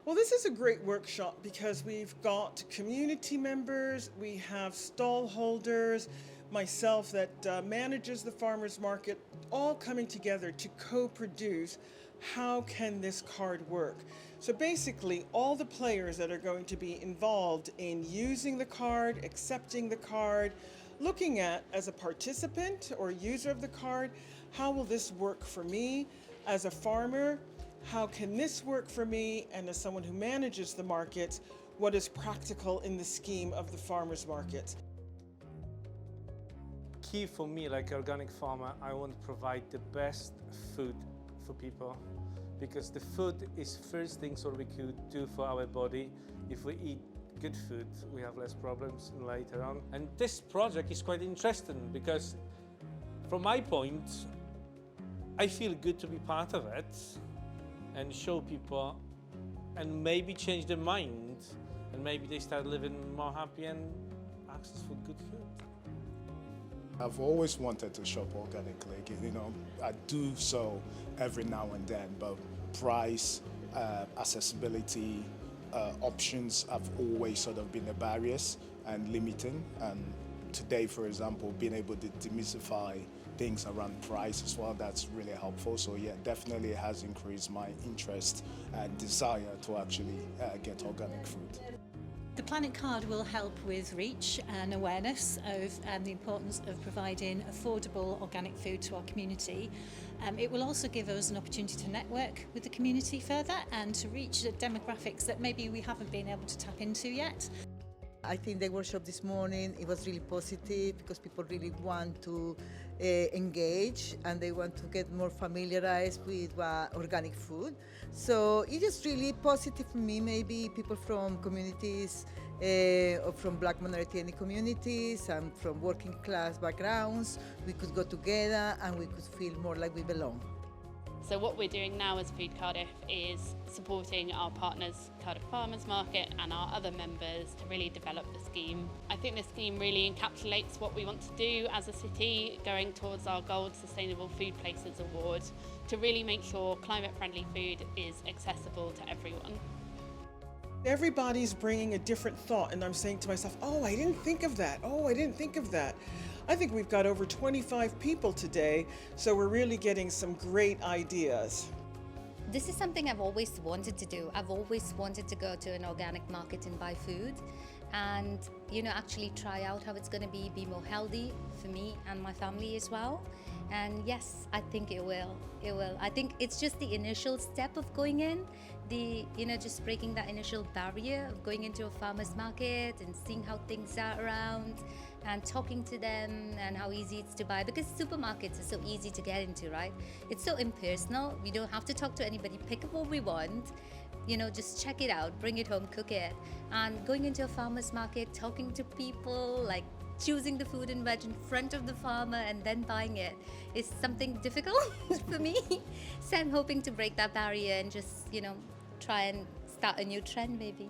Well, this is a great workshop because we've got community members, we have stall holders, myself that manages the farmers market, all coming together to co-produce how can this card work. So basically, all the players that are going to be involved in using the card, accepting the card, looking at as a participant or user of the card, how will this work for me as a farmer? How can this work for me? And as someone who manages the markets, what is practical in the scheme of the farmers markets? Key for me, like organic farmer, I want to provide the best food for people, because the food is first things what we could do for our body. If we eat good food, we have less problems later on. And this project is quite interesting because from my point, I feel good to be part of it and show people and maybe change their mind and maybe they start living more happy and access for good food. I've always wanted to shop organically, I do so every now and then, but price, accessibility, options have always sort of been the barriers and limiting. And today, for example, being able to demystify things around price as well, that's really helpful. So yeah, definitely has increased my interest and desire to actually get organic food. The Planet Card will help with reach and awareness of the importance of providing affordable organic food to our community. It will also give us an opportunity to network with the community further and to reach the demographics that maybe we haven't been able to tap into yet. I think the workshop this morning, it was really positive because people really want to engage and they want to get more familiarized with organic food. So it is really positive for me. Maybe people from communities or from Black minority ethnic communities and from working class backgrounds, we could go together and we could feel more like we belong. So what we're doing now as Food Cardiff is supporting our partners, Cardiff Farmers Market, and our other members to really develop the scheme. I think the scheme really encapsulates what we want to do as a city, going towards our Gold Sustainable Food Places Award, to really make sure climate-friendly food is accessible to everyone. Everybody's bringing a different thought, and I'm saying to myself, oh, I didn't think of that. Oh, I didn't think of that. I think we've got over 25 people today, so we're really getting some great ideas. This is something I've always wanted to do. I've always wanted to go to an organic market and buy food and, actually try out how it's going to be more healthy for me and my family as well. And yes, I think it will. It will. I think it's just the initial step of going in, just breaking that initial barrier of going into a farmer's market and seeing how things are around and talking to them and how easy it's to buy, because supermarkets are so easy to get into, right? It's so impersonal. We don't have to talk to anybody, pick up what we want, just check it out, bring it home, cook it. And going into a farmer's market, talking to people, like choosing the food and veg in front of the farmer and then buying it is something difficult for me. So I'm hoping to break that barrier and just, try and start a new trend maybe.